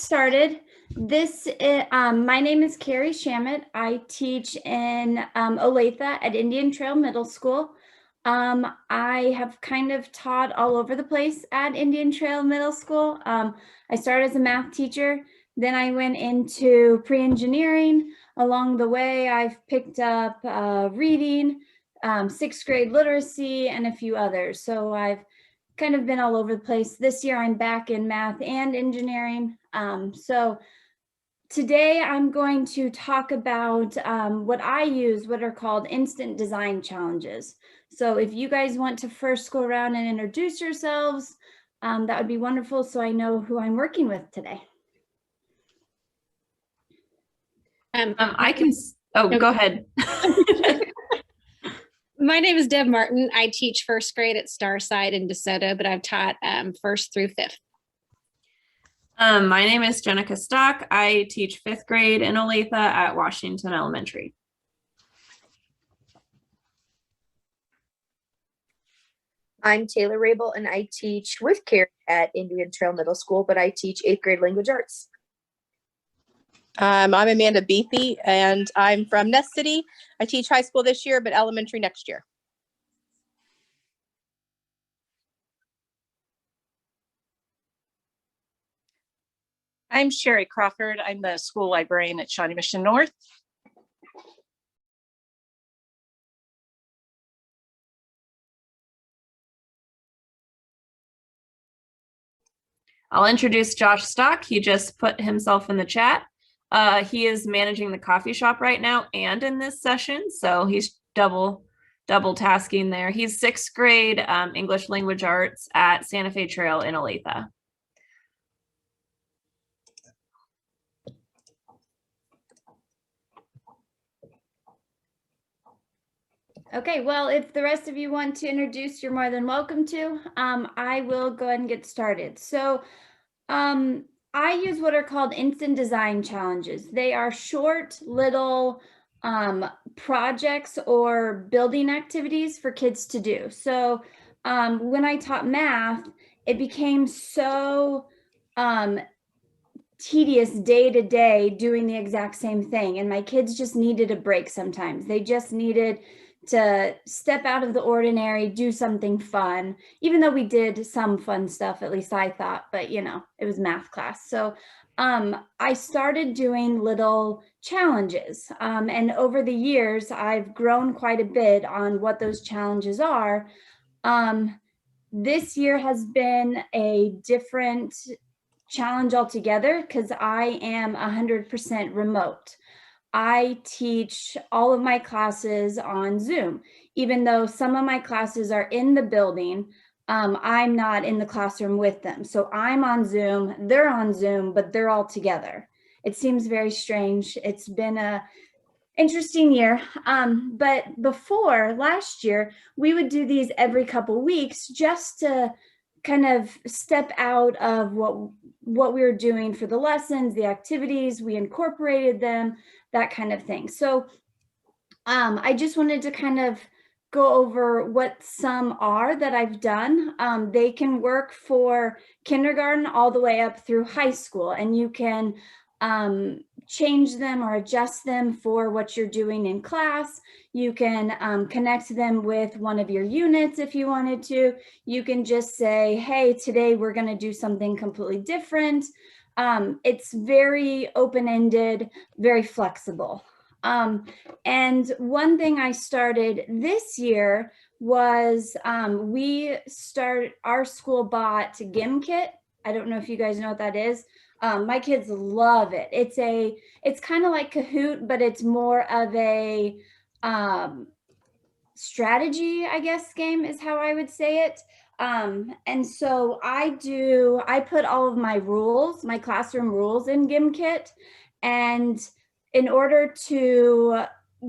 started. My name is Carrie Shamit. I teach in Olathe at Indian Trail Middle School. I have kind of taught all over the place at Indian Trail Middle School. I started as a math teacher, then I went into pre-engineering. Along the way, I've picked up reading, sixth grade literacy, and a few others. So I've kind of been all over the place. This year I'm back in math and engineering. So today I'm going to talk about what I use, what are called instant design challenges. So if you guys want to first go around and introduce yourselves, that would be wonderful so I know who I'm working with today. I can, go ahead. My name is Deb Martin. I teach first grade at Starside in DeSoto, but I've taught first through fifth. My name is Jenica Stock. I teach fifth grade in Olathe at Washington Elementary. I'm Taylor Rabel, and I teach with Carrie at Indian Trail Middle School, but I teach 8th grade language arts. I'm Amanda Beathy, and I'm from Nest City. I teach high school this year, but elementary next year. I'm Sherry Crawford. I'm the school librarian at Shawnee Mission North. I'll introduce Josh Stock. He just put himself in the chat. He is managing the coffee shop right now and in this session, so he's double tasking there. He's sixth grade English language arts at Santa Fe Trail in Olathe. Okay, well, if the rest of you want to introduce, you're more than welcome to. I will go ahead and get started. So I use what are called instant design challenges. They are short little projects or building activities for kids to do. So when I taught math, it became so tedious day to day doing the exact same thing. And my kids just needed a break sometimes. They just needed to step out of the ordinary, do something fun, even though we did some fun stuff, at least I thought, but you know, it was math class. So I started doing little challenges. And over the years, I've grown quite a bit on what those challenges are. This year has been a different challenge altogether because I am 100% remote. I teach all of my classes on Zoom. Even though some of my classes are in the building, I'm not in the classroom with them. So I'm on Zoom, they're on Zoom, but they're all together. It seems very strange. It's been a interesting year. But before last year, we would do these every couple weeks just to kind of step out of what we were doing for the lessons, the activities, we incorporated them, that kind of thing. So I just wanted to kind of go over what some are that I've done. They can work for kindergarten all the way up through high school, and you can change them or adjust them for what you're doing in class. You can connect them with one of your units if you wanted to. You can just say, hey, today we're going to do something completely different. It's very open-ended, very flexible. And one thing I started this year was our school bought GimKit. I don't know if you guys know what that is. My kids love it. It's kind of like Kahoot, but it's more of a strategy, I guess, game is how I would say it. And so I put all of my rules, my classroom rules in GimKit. And in order to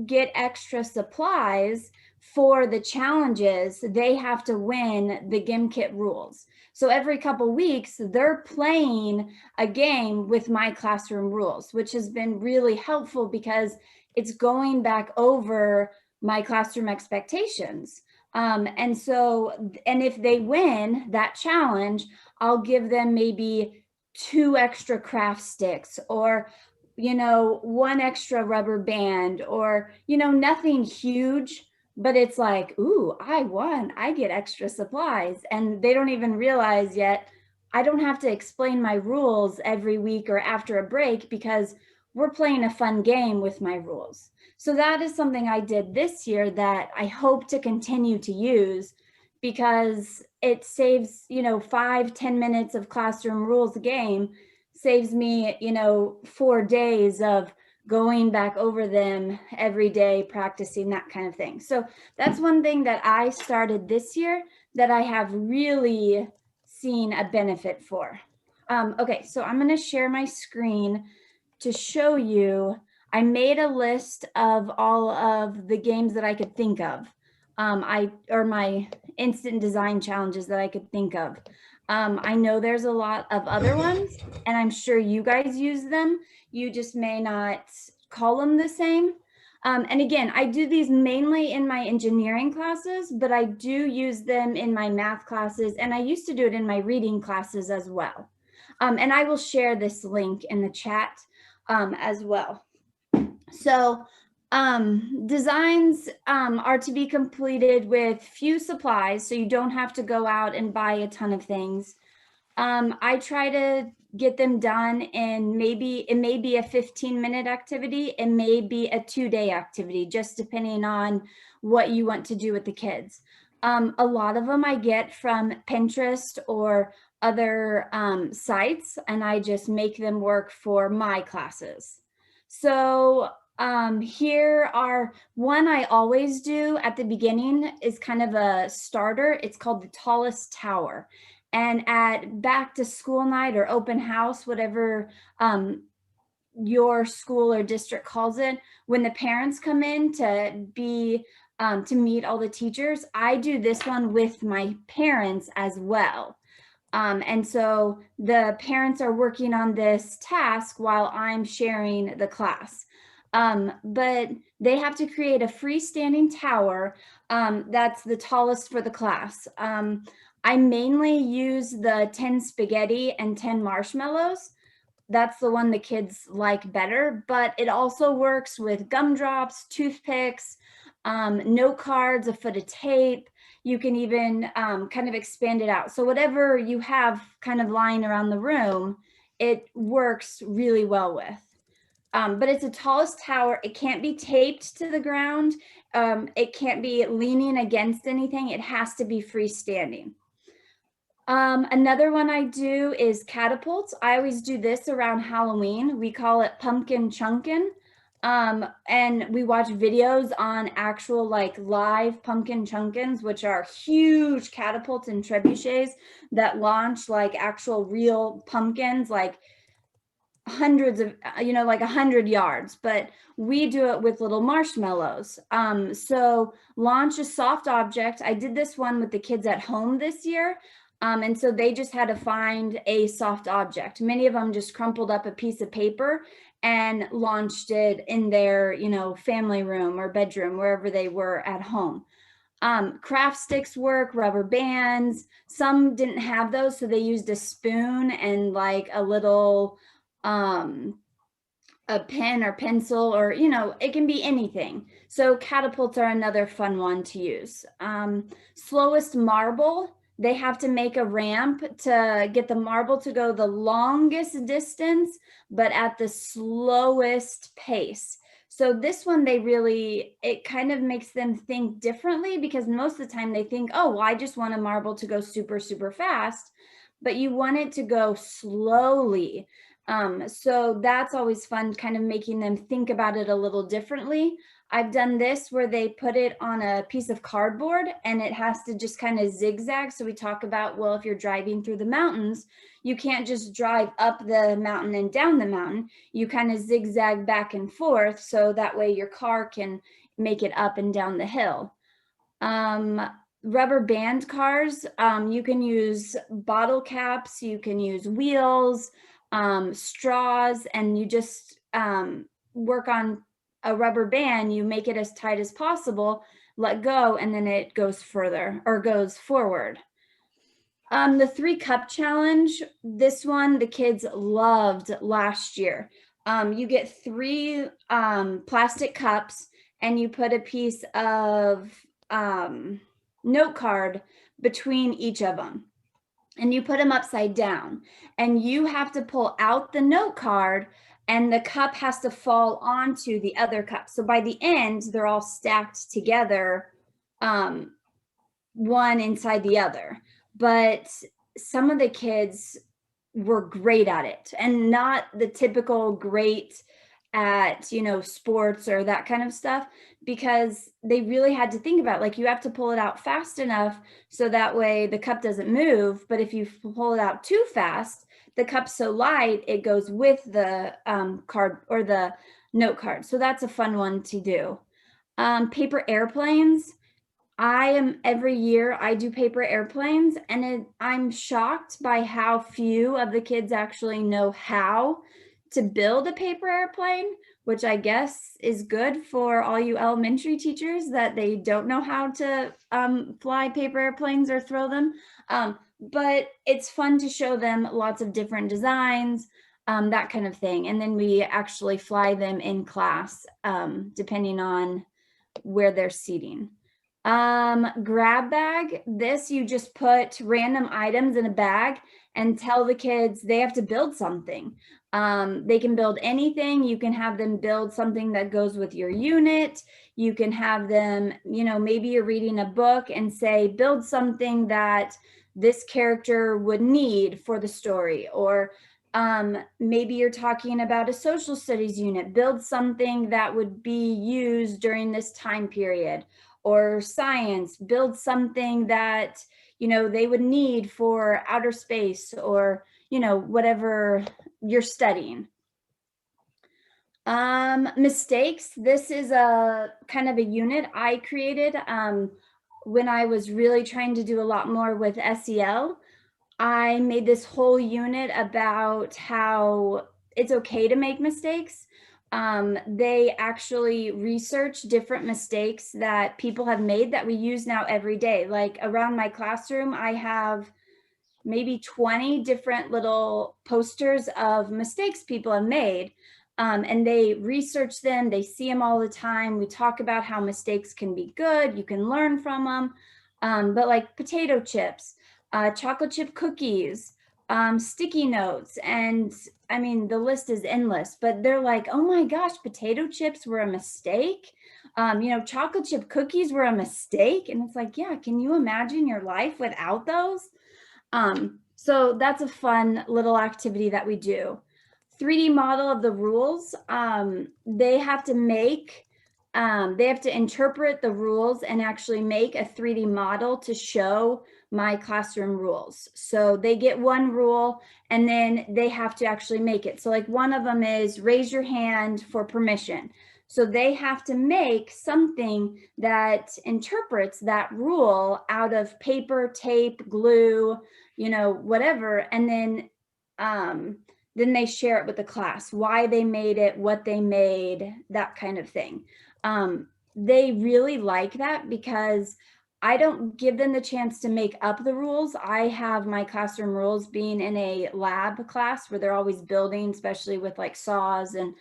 get extra supplies for the challenges, they have to win the GimKit rules. So every couple weeks, they're playing a game with my classroom rules, which has been really helpful because it's going back over my classroom expectations. And if they win that challenge, I'll give them maybe 2 extra craft sticks, or, you know, 1 extra rubber band, or, you know, nothing huge, but it's like, ooh, I won, I get extra supplies. And they don't even realize yet, I don't have to explain my rules every week or after a break because we're playing a fun game with my rules. So that is something I did this year that I hope to continue to use, because it saves, you know, 5-10 minutes of classroom rules game saves me, you know, 4 days of going back over them every day, practicing, that kind of thing. So that's one thing that I started this year that I have really seen a benefit for. Okay, so I'm going to share my screen to show you. I made a list of all of the games that I could think of. Or my instant design challenges that I could think of. I know there's a lot of other ones, and I'm sure you guys use them. You just may not call them the same. And again, I do these mainly in my engineering classes, but I do use them in my math classes, and I used to do it in my reading classes as well. And I will share this link in the chat as well. So designs are to be completed with few supplies, so you don't have to go out and buy a ton of things. I try to get them done in it may be a 15-minute activity, it may be a 2-day activity, just depending on what you want to do with the kids. A lot of them I get from Pinterest or other sites, and I just make them work for my classes. So here are one I always do at the beginning is kind of a starter. It's called the tallest tower. And at back to school night or open house, whatever your school or district calls it, when the parents come in to meet all the teachers, I do this one with my parents as well. And so the parents are working on this task while I'm sharing the class. But they have to create a freestanding tower that's the tallest for the class. I mainly use the 10 spaghetti and 10 marshmallows. That's the one the kids like better, but it also works with gumdrops, toothpicks, note cards, a foot of tape. You can even kind of expand it out. So whatever you have kind of lying around the room, it works really well with. But it's a tallest tower. It can't be taped to the ground. It can't be leaning against anything. It has to be freestanding. Another one I do is catapults. I always do this around Halloween. We call it pumpkin chunkin'. And we watch videos on actual like live pumpkin chunkins, which are huge catapults and trebuchets that launch like actual real pumpkins, like hundreds of, you know, like 100 yards, but we do it with little marshmallows. So launch a soft object. I did this one with the kids at home this year. And so they just had to find a soft object. Many of them just crumpled up a piece of paper and launched it in their, you know, family room or bedroom, wherever they were at home. Craft sticks work, rubber bands. Some didn't have those, so they used a spoon and like a little, a pen or pencil, or, you know, it can be anything. So catapults are another fun one to use. Slowest marble. They have to make a ramp to get the marble to go the longest distance, but at the slowest pace. So this one, it kind of makes them think differently, because most of the time they think, oh, well, I just want a marble to go super, super fast, but you want it to go slowly. So that's always fun, kind of making them think about it a little differently. I've done this where they put it on a piece of cardboard and it has to just kind of zigzag. So we talk about, well, if you're driving through the mountains, you can't just drive up the mountain and down the mountain. You kind of zigzag back and forth, so that way your car can make it up and down the hill. Rubber band cars, you can use bottle caps, you can use wheels, straws, and you just work on a rubber band. You make it as tight as possible, let go, and then it goes further or goes forward. The 3-cup challenge, this one the kids loved last year. You get 3 plastic cups and you put a piece of note card between each of them. And you put them upside down and you have to pull out the note card and the cup has to fall onto the other cup. So by the end, they're all stacked together, one inside the other. But some of the kids were great at it and not the typical great at, sports or that kind of stuff, because they really had to think about, like, you have to pull it out fast enough so that way the cup doesn't move. But if you pull it out too fast, the cup's so light, it goes with the card or the note card. So that's a fun one to do. Paper airplanes. Every year I do paper airplanes, and I'm shocked by how few of the kids actually know how to build a paper airplane, which I guess is good for all you elementary teachers that they don't know how to fly paper airplanes or throw them. But it's fun to show them lots of different designs, that kind of thing. And then we actually fly them in class, depending on where they're seating. Grab bag. This, you just put random items in a bag and tell the kids they have to build something. They can build anything. You can have them build something that goes with your unit. You can have them, maybe you're reading a book and say, build something that this character would need for the story. Or maybe you're talking about a social studies unit, build something that would be used during this time period. Or science, build something that, they would need for outer space or, whatever you're studying. Mistakes. This is a kind of a unit I created when I was really trying to do a lot more with SEL. I made this whole unit about how it's okay to make mistakes. They actually research different mistakes that people have made that we use now every day. Like around my classroom, I have maybe 20 different little posters of mistakes people have made. And they research them, they see them all the time. We talk about how mistakes can be good, you can learn from them. But like potato chips, chocolate chip cookies, sticky notes, and I mean, the list is endless, but they're like, oh my gosh, potato chips were a mistake. Chocolate chip cookies were a mistake. And it's like, yeah, can you imagine your life without those? So that's a fun little activity that we do. 3D model of the rules. They have to interpret the rules and actually make a 3D model to show my classroom rules. So they get one rule and then they have to actually make it. So like one of them is raise your hand for permission. So they have to make something that interprets that rule out of paper, tape, glue, whatever. And then they share it with the class, why they made it, what they made, that kind of thing. They really like that because I don't give them the chance to make up the rules. I have my classroom rules being in a lab class where they're always building, especially with like saws and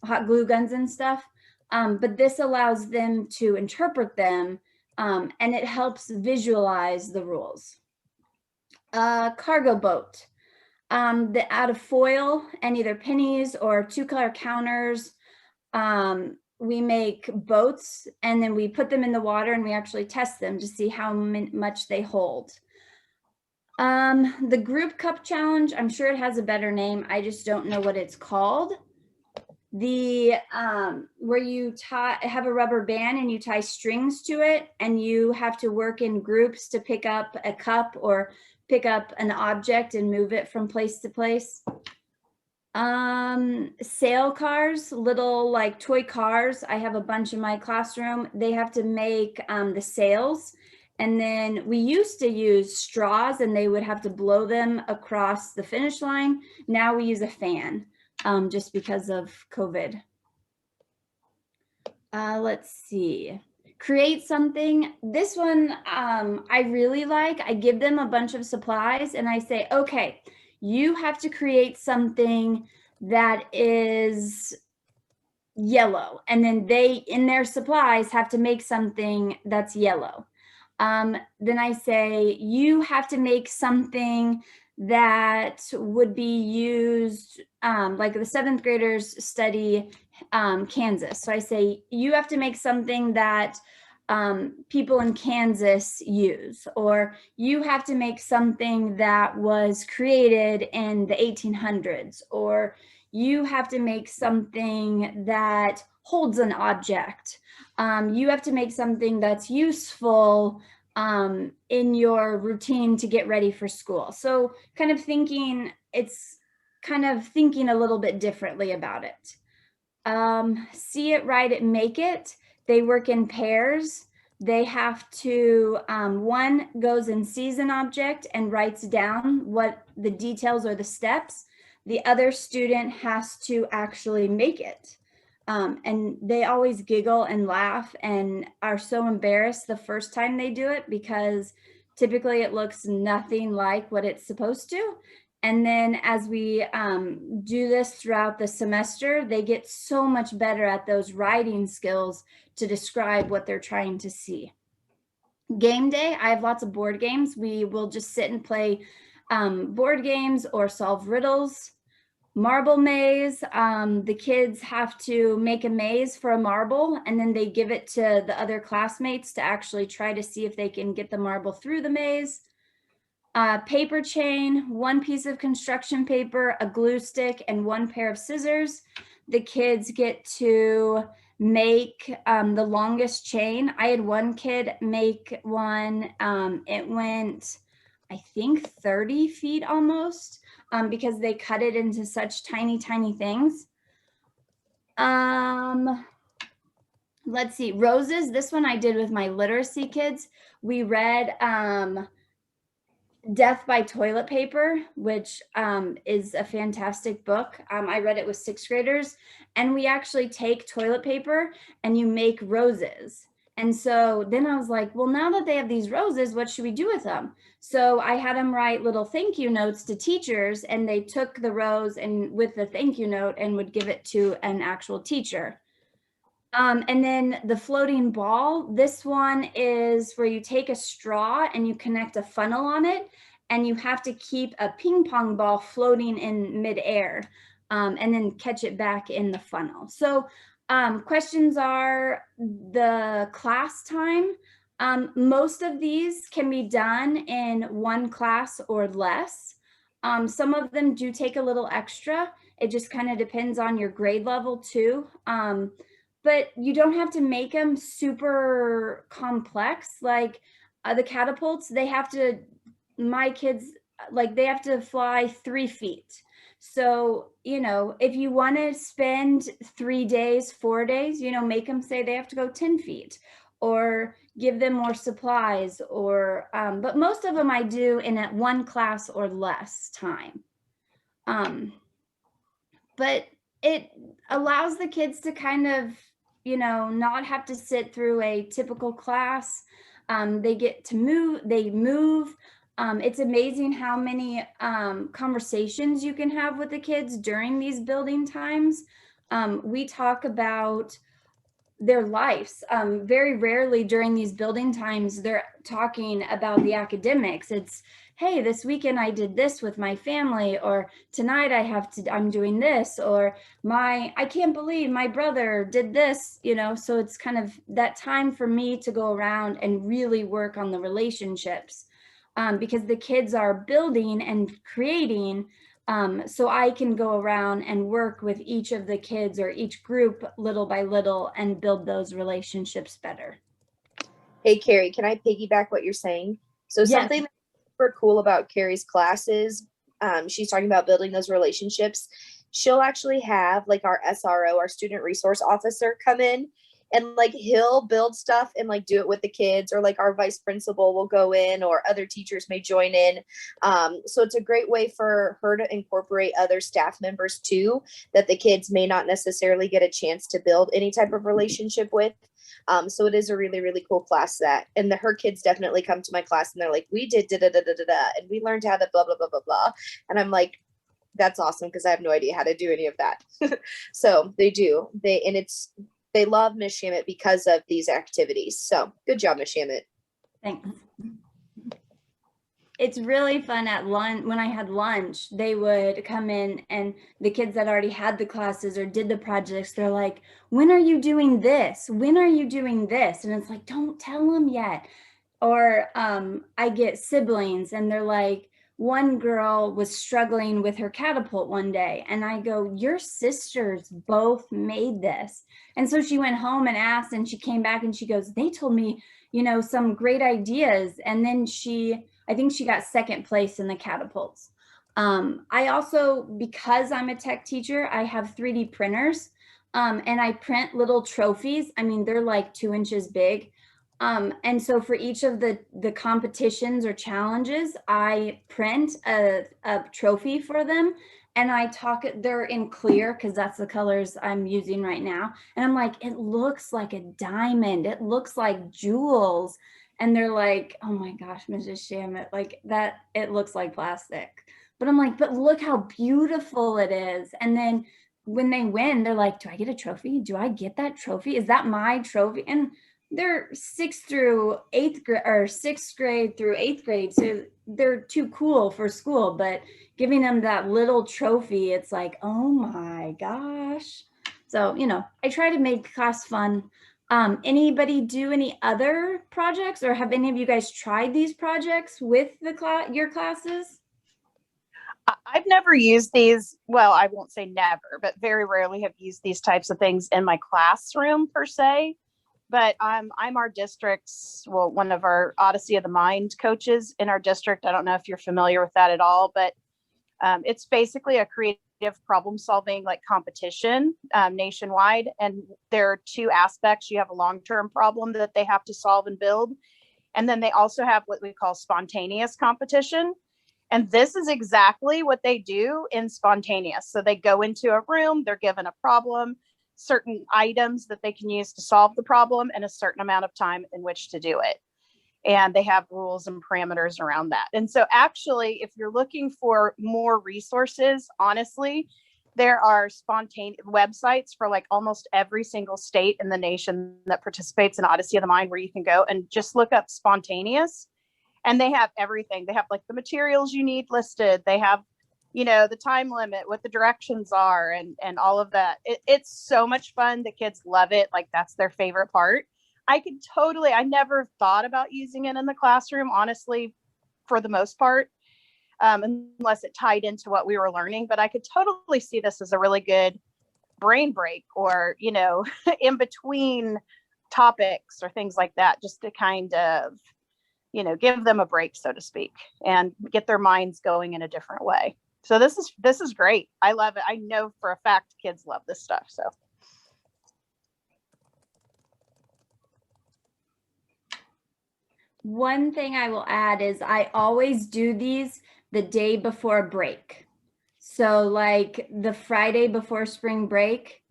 hot glue guns and stuff. But this allows them to interpret them, and it helps visualize the rules. Cargo boat. Out of foil and either pennies or 2-color counters, we make boats and then we put them in the water and we actually test them to see how much they hold. The group cup challenge, I'm sure it has a better name. I just don't know what it's called. Where you have a rubber band and you tie strings to it and you have to work in groups to pick up a cup or pick up an object and move it from place to place. Sail cars, little like toy cars. I have a bunch in my classroom. They have to make the sails. And then we used to use straws and they would have to blow them across the finish line. Now we use a fan, just because of COVID. Let's see. create something. This one I really like. I give them a bunch of supplies and I say, okay, you have to create something that is yellow. And then they, in their supplies, have to make something that's yellow. Then I say, you have to make something that would be used, like the 7th graders study Kansas. So I say, you have to make something that people in Kansas use, or you have to make something that was created in the 1800s, or you have to make something that holds an object. You have to make something that's useful in your routine to get ready for school. So kind of thinking, it's kind of thinking a little bit differently about it. See it, write it, make it. They work in pairs. They have to, one goes and sees an object and writes down what the details or the steps. The other student has to actually make it. And they always giggle and laugh and are so embarrassed the first time they do it, because typically it looks nothing like what it's supposed to. And then as we do this throughout the semester, they get so much better at those writing skills to describe what they're trying to see. Game day, I have lots of board games. We will just sit and play board games or solve riddles. Marble maze, the kids have to make a maze for a marble, and then they give it to the other classmates to actually try to see if they can get the marble through the maze. Paper chain, one piece of construction paper, a glue stick, and one pair of scissors. The kids get to make the longest chain. I had one kid make one, it went, I think 30 feet almost, because they cut it into such tiny, tiny things. Let's see, roses. This one I did with my literacy kids. We read Death by Toilet Paper, which is a fantastic book. I read it with 6th graders, and we actually take toilet paper and you make roses. And so then I was like, well, now that they have these roses, what should we do with them? So I had them write little thank you notes to teachers, and they took the rose and with the thank you note and would give it to an actual teacher. And then the floating ball, this one is where you take a straw and you connect a funnel on it, and you have to keep a ping pong ball floating in midair, and then catch it back in the funnel. So questions are the class time. Most of these can be done in one class or less. Some of them do take a little extra. It just kind of depends on your grade level too. But you don't have to make them super complex. Like the catapults, they have to, my kids, like they have to fly 3 feet. So, you know, if you want to spend 3 days, 4 days, you know, make them say they have to go 10 feet, or give them more supplies, or, but most of them I do in at one class or less time. But it allows the kids to kind of, you know, not have to sit through a typical class. They get to move, they move. It's amazing how many conversations you can have with the kids during these building times. We talk about their lives. Very rarely during these building times, they're talking about the academics. It's, hey, this weekend I did this with my family, or tonight I'm doing this, or I can't believe my brother did this, you know. So it's kind of that time for me to go around and really work on the relationships, because the kids are building and creating. So I can go around and work with each of the kids or each group little by little and build those relationships better. Hey, Carrie, can I piggyback what you're saying? So Yes. something that's super cool about Carrie's classes, she's talking about building those relationships. She'll actually have like our SRO, our student resource officer, come in, and like he'll build stuff and like do it with the kids, or like our vice principal will go in, or other teachers may join in. So it's a great way for her to incorporate other staff members too, that the kids may not necessarily get a chance to build any type of relationship with. So it is a really, really cool class and her kids definitely come to my class and they're like, we did da da da da da da, and we learned how to blah blah blah blah blah, and I'm like, that's awesome, because I have no idea how to do any of that. So they do. They love Miss Shamit because of these activities. So good job, Miss Shamit. Thanks. It's really fun at lunch. When I had lunch, they would come in, and the kids that already had the classes or did the projects, they're like, when are you doing this? When are you doing this? And it's like, don't tell them yet. Or I get siblings, and they're like, one girl was struggling with her catapult one day, and I go, your sisters both made this. And so she went home and asked, and she came back and she goes, they told me, some great ideas. And then I think she got second place in the catapults. I also, because I'm a tech teacher, I have 3D printers, and I print little trophies. I mean, they're like 2 inches big. And so for each of the competitions or challenges, I print a trophy for them, and they're in clear because that's the colors I'm using right now. And I'm like, it looks like a diamond. It looks like jewels. And they're like, oh my gosh, Mrs. Shamit, like that, it looks like plastic. But I'm like, but look how beautiful it is. And then when they win, they're like, do I get a trophy? Do I get that trophy? Is that my trophy? And they're 6th through 8th grade, or 6th grade through 8th grade. So they're too cool for school, but giving them that little trophy, it's like, oh my gosh. So, I try to make class fun. Anybody do any other projects, or have any of you guys tried these projects with your classes? I've never used these. Well, I won't say never, but very rarely have used these types of things in my classroom per se. But I'm our district's, one of our Odyssey of the Mind coaches in our district. I don't know if you're familiar with that at all, but it's basically a creative problem solving like competition nationwide. And there are 2 aspects. You have a long-term problem that they have to solve and build. And then they also have what we call spontaneous competition. And this is exactly what they do in spontaneous. So they go into a room, they're given a problem, certain items that they can use to solve the problem, and a certain amount of time in which to do it. And they have rules and parameters around that. And so actually, if you're looking for more resources, honestly, there are spontaneous websites for like almost every single state in the nation that participates in Odyssey of the Mind, where you can go and just look up spontaneous, and they have everything. They have like the materials you need listed. They have, the time limit, what the directions are, and all of that. It's so much fun. The kids love it. Like that's their favorite part. I never thought about using it in the classroom, honestly, for the most part, unless it tied into what we were learning. But I could totally see this as a really good brain break, or, in between topics or things like that, just to kind of, give them a break, so to speak, and get their minds going in a different way. So this is great. I love it. I know for a fact kids love this stuff. So. One thing I will add is I always do these the day before break. So like the Friday before spring break,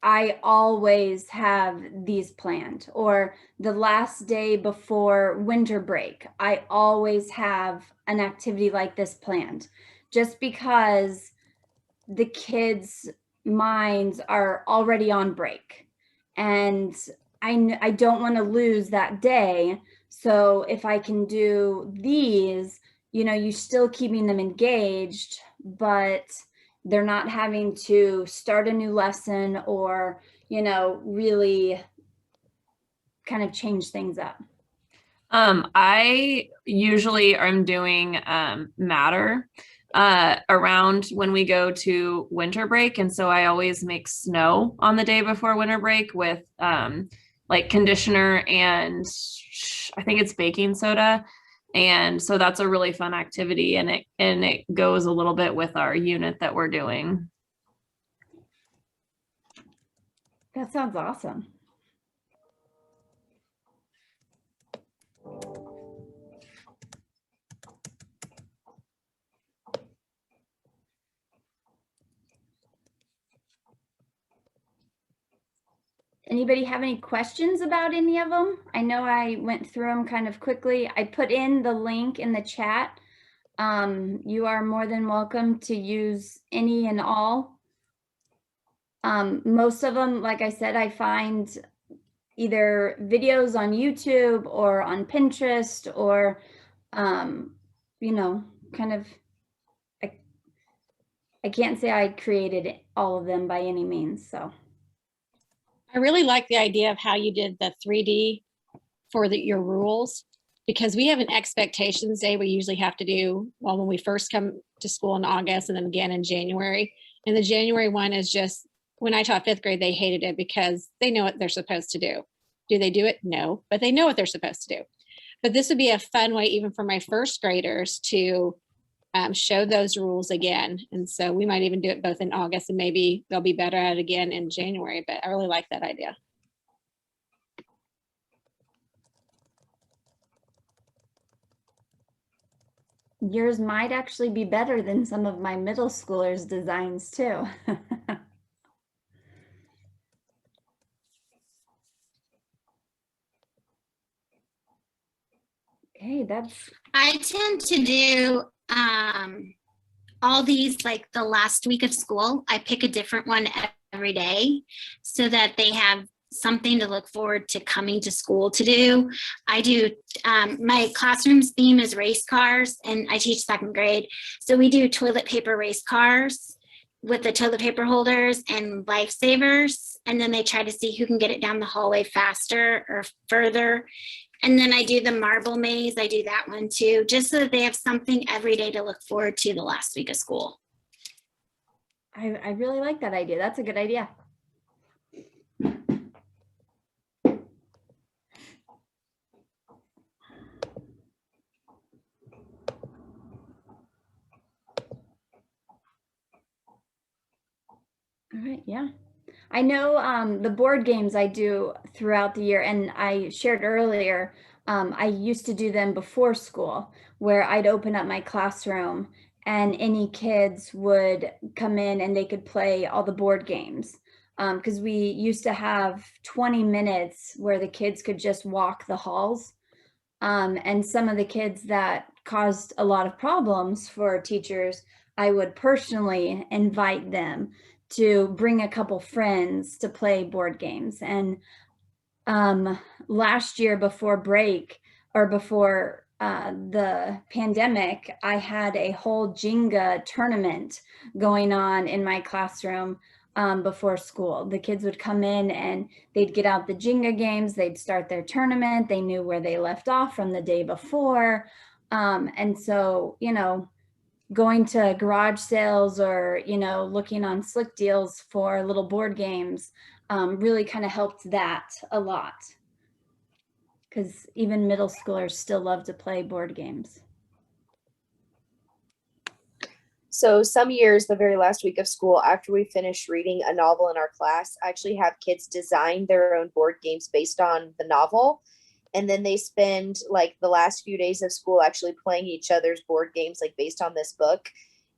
I always have these planned, or the last day before winter break, I always have an activity like this planned, just because the kids' minds are already on break, and I don't want to lose that day. So if I can do these, you're still keeping them engaged, but they're not having to start a new lesson or, really kind of change things up. I usually am doing matter around when we go to winter break. And so I always make snow on the day before winter break with like conditioner and I think it's baking soda. And so that's a really fun activity, and it goes a little bit with our unit that we're doing. That sounds awesome. Anybody have any questions about any of them? I know I went through them kind of quickly. I put in the link in the chat. You are more than welcome to use any and all. Most of them, like I said, I find either videos on YouTube or on Pinterest or, you know, kind of, I can't say I created all of them by any means, so. I really like the idea of how you did the 3D for your rules, because we have an expectations day we usually have to do, well, when we first come to school in August and then again in January. And the January one is just, when I taught 5th grade, they hated it because they know what they're supposed to do. Do they do it? No, but they know what they're supposed to do. But this would be a fun way, even for my 1st graders, to show those rules again. And so we might even do it both in August, and maybe they'll be better at it again in January, but I really like that idea. Yours might actually be better than some of my middle schoolers' designs too. Okay, that's. I tend to do all these like the last week of school. I pick a different one every day so that they have something to look forward to coming to school to do. I do, my classroom's theme is race cars, and I teach 2nd grade. So we do toilet paper race cars with the toilet paper holders and lifesavers. And then they try to see who can get it down the hallway faster or further. And then I do the marble maze. I do that one too, just so that they have something every day to look forward to the last week of school. I really like that idea. That's a good idea. All right, yeah. I know the board games I do throughout the year, and I shared earlier, I used to do them before school, where I'd open up my classroom and any kids would come in and they could play all the board games. Because we used to have 20 minutes where the kids could just walk the halls. And some of the kids that caused a lot of problems for teachers, I would personally invite them to bring a couple friends to play board games. And last year before break, or before the pandemic, I had a whole Jenga tournament going on in my classroom before school. The kids would come in and they'd get out the Jenga games, they'd start their tournament, they knew where they left off from the day before. And so, you know, going to garage sales or, you know, looking on Slick Deals for little board games really kind of helped that a lot. Because even middle schoolers still love to play board games. So some years, the very last week of school, after we finish reading a novel in our class, I actually have kids design their own board games based on the novel. And then they spend like the last few days of school actually playing each other's board games, like based on this book.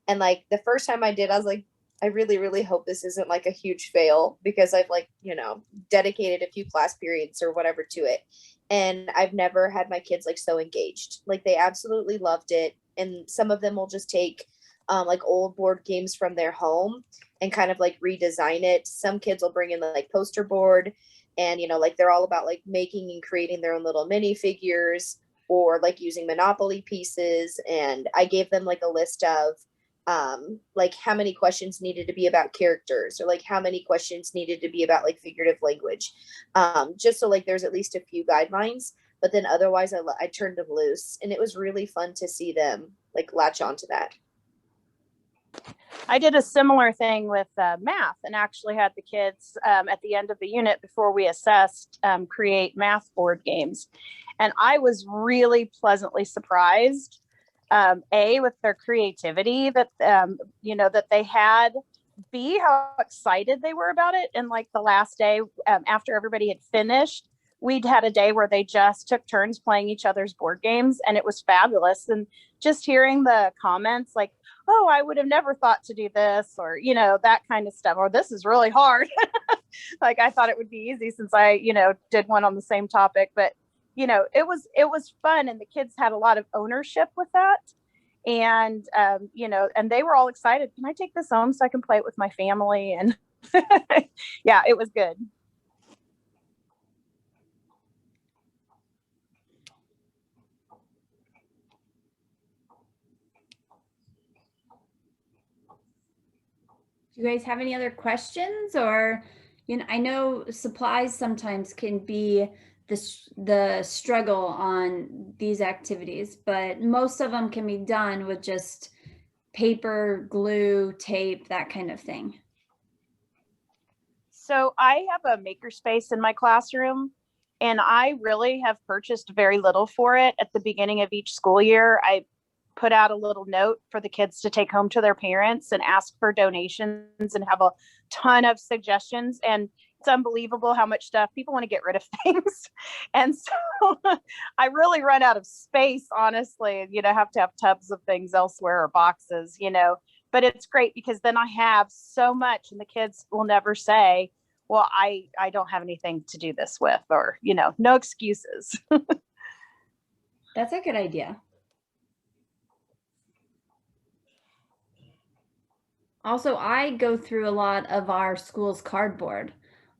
And like the first time I did, I was like, I really, really hope this isn't like a huge fail, because I've like, you know, dedicated a few class periods or whatever to it. And I've never had my kids like so engaged. Like they absolutely loved it. And some of them will just take like old board games from their home and kind of like redesign it. Some kids will bring in like poster board, and, you know, like they're all about like making and creating their own little mini figures, or like using Monopoly pieces. And I gave them like a list of like how many questions needed to be about characters, or like how many questions needed to be about like figurative language, just so like there's at least a few guidelines. But then otherwise I turned them loose, and it was really fun to see them like latch onto that. I did a similar thing with math, and actually had the kids at the end of the unit before we assessed create math board games. And I was really pleasantly surprised, with their creativity that, you know, that they had, B, how excited they were about it. And like the last day after everybody had finished, we'd had a day where they just took turns playing each other's board games, and it was fabulous. And just hearing the comments like, oh, I would have never thought to do this, or, you know, that kind of stuff, or this is really hard. Like, I thought it would be easy since I, you know, did one on the same topic, but, you know, it was fun, and the kids had a lot of ownership with that. And, you know, and they were all excited. Can I take this home so I can play it with my family? And yeah, it was good. Do you guys have any other questions? Or, you know, I know supplies sometimes can be the struggle on these activities, but most of them can be done with just paper, glue, tape, that kind of thing. So I have a makerspace in my classroom, and I really have purchased very little for it. At the beginning of each school year, I put out a little note for the kids to take home to their parents and ask for donations, and have a ton of suggestions. And it's unbelievable how much stuff people want to get rid of things. And so I really run out of space, honestly. You know, have to have tubs of things elsewhere, or boxes, you know, but it's great because then I have so much, and the kids will never say, well, I don't have anything to do this with, or, you know, no excuses. That's a good idea. Also, I go through a lot of our school's cardboard.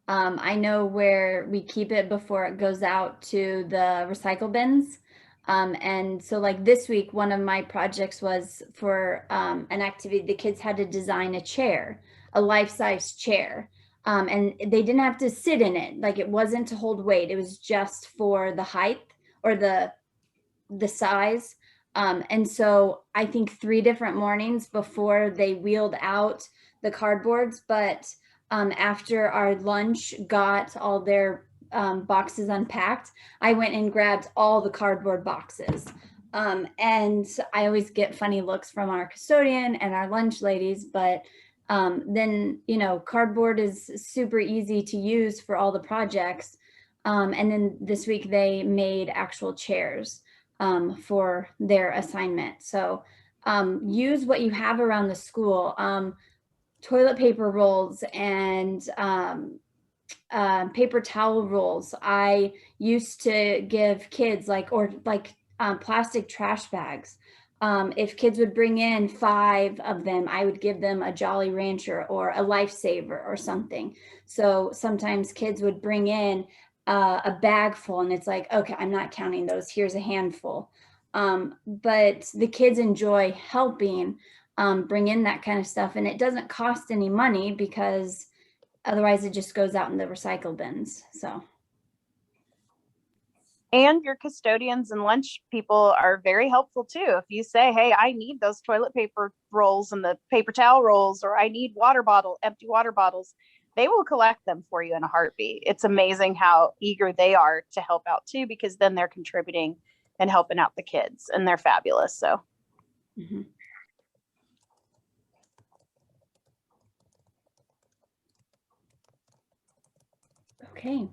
I know where we keep it before it goes out to the recycle bins. And so like this week, one of my projects was for an activity. The kids had to design a chair, a life-size chair. And they didn't have to sit in it. Like, it wasn't to hold weight. It was just for the height or the size. And so I think 3 different mornings before they wheeled out the cardboards, but after our lunch got all their boxes unpacked, I went and grabbed all the cardboard boxes. And I always get funny looks from our custodian and our lunch ladies, but then, you know, cardboard is super easy to use for all the projects. And then this week they made actual chairs for their assignment. So use what you have around the school. Toilet paper rolls and paper towel rolls. I used to give kids like plastic trash bags. If kids would bring in 5 of them, I would give them a Jolly Rancher or a Lifesaver or something. So sometimes kids would bring in a bag full, and it's like, okay, I'm not counting those. Here's a handful. But the kids enjoy helping bring in that kind of stuff, and it doesn't cost any money because otherwise it just goes out in the recycle bins. So. And your custodians and lunch people are very helpful too. If you say, hey, I need those toilet paper rolls and the paper towel rolls, or I need empty water bottles, they will collect them for you in a heartbeat. It's amazing how eager they are to help out too, because then they're contributing and helping out the kids, and they're fabulous. So. Mm-hmm. Okay.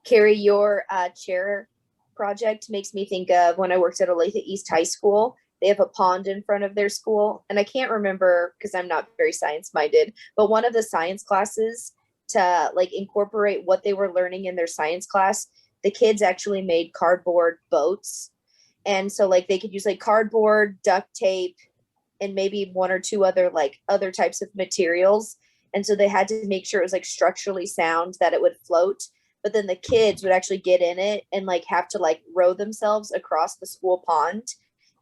Carrie, your chair project makes me think of when I worked at Olathe East High School. They have a pond in front of their school, and I can't remember because I'm not very science minded, but one of the science classes, to like incorporate what they were learning in their science class, the kids actually made cardboard boats. And so like they could use like cardboard, duct tape, and maybe 1 or 2 other types of materials. And so they had to make sure it was like structurally sound, that it would float. But then the kids would actually get in it and like have to like row themselves across the school pond.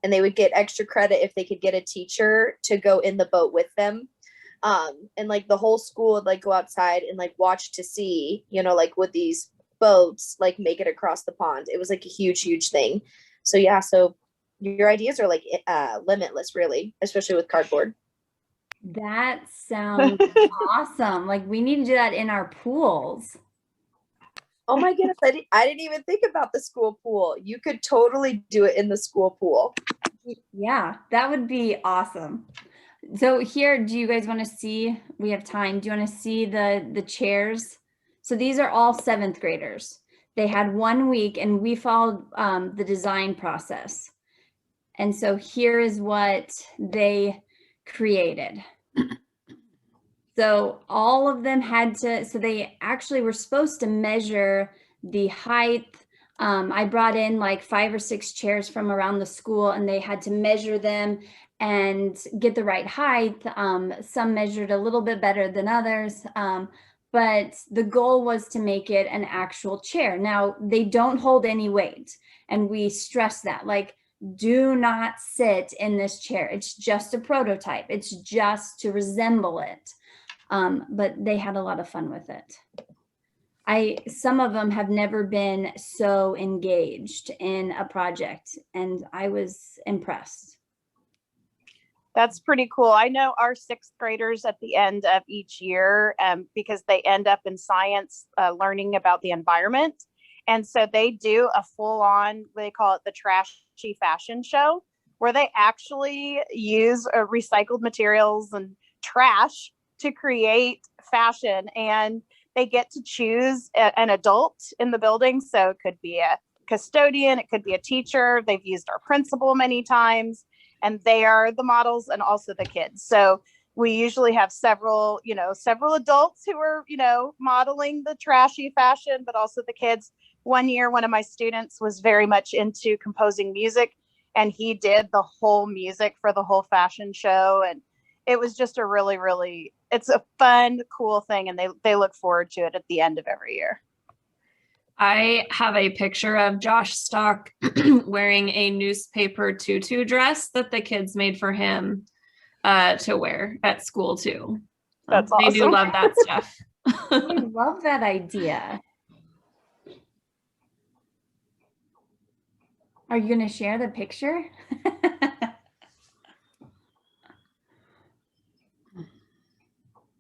And they would get extra credit if they could get a teacher to go in the boat with them. And like the whole school would like go outside and like watch to see, you know, like with these boats, like make it across the pond. It was like a huge thing. So yeah, so your ideas are like limitless, really, especially with cardboard. That sounds awesome. Like, we need to do that in our pools. Oh my goodness, I didn't even think about the school pool. You could totally do it in the school pool. Yeah, that would be awesome. So here, do you guys want to see, we have time, do you want to see the chairs? So these are all 7th graders. They had 1 week, and we followed the design process. And so here is what they created. So all of them had to, so they actually were supposed to measure the height. I brought in like 5 or 6 chairs from around the school, and they had to measure them and get the right height. Some measured a little bit better than others. But the goal was to make it an actual chair. Now, they don't hold any weight, and we stress that, like, do not sit in this chair. It's just a prototype. It's just to resemble it. But they had a lot of fun with it. Some of them have never been so engaged in a project, and I was impressed. That's pretty cool. I know our 6th graders at the end of each year, because they end up in science learning about the environment. And so they do a full-on, they call it the trashy fashion show, where they actually use recycled materials and trash to create fashion. And they get to choose an adult in the building. So it could be a custodian, it could be a teacher. They've used our principal many times, and they are the models and also the kids. So we usually have several adults who are, modeling the trashy fashion, but also the kids. One year, one of my students was very much into composing music, and he did the whole music for the whole fashion show. And it was just a really, really, it's a fun, cool thing. And they look forward to it at the end of every year. I have a picture of Josh Stock wearing a newspaper tutu dress that the kids made for him to wear at school too. That's They do awesome. love that stuff. I love that idea. Are you going to share the picture?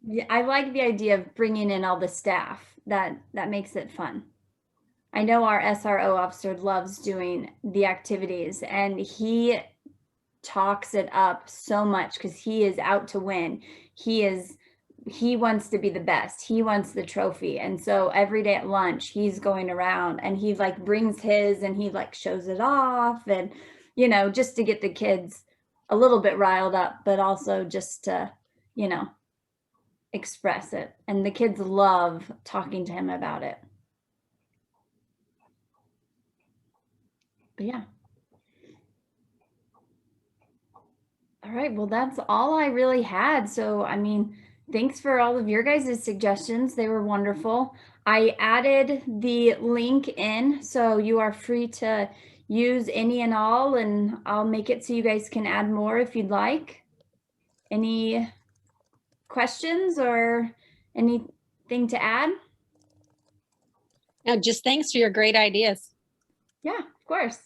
Yeah, I like the idea of bringing in all the staff. That makes it fun. I know our SRO officer loves doing the activities, and he talks it up so much because he is out to win. He wants to be the best. He wants the trophy. And so every day at lunch, he's going around and he like brings his and he like shows it off, and, just to get the kids a little bit riled up, but also just to, express it. And the kids love talking to him about it. But yeah. All right. Well, that's all I really had. So, thanks for all of your guys' suggestions. They were wonderful. I added the link in, so you are free to use any and all, and I'll make it so you guys can add more if you'd like. Any questions or anything to add? No, just thanks for your great ideas. Yeah, of course.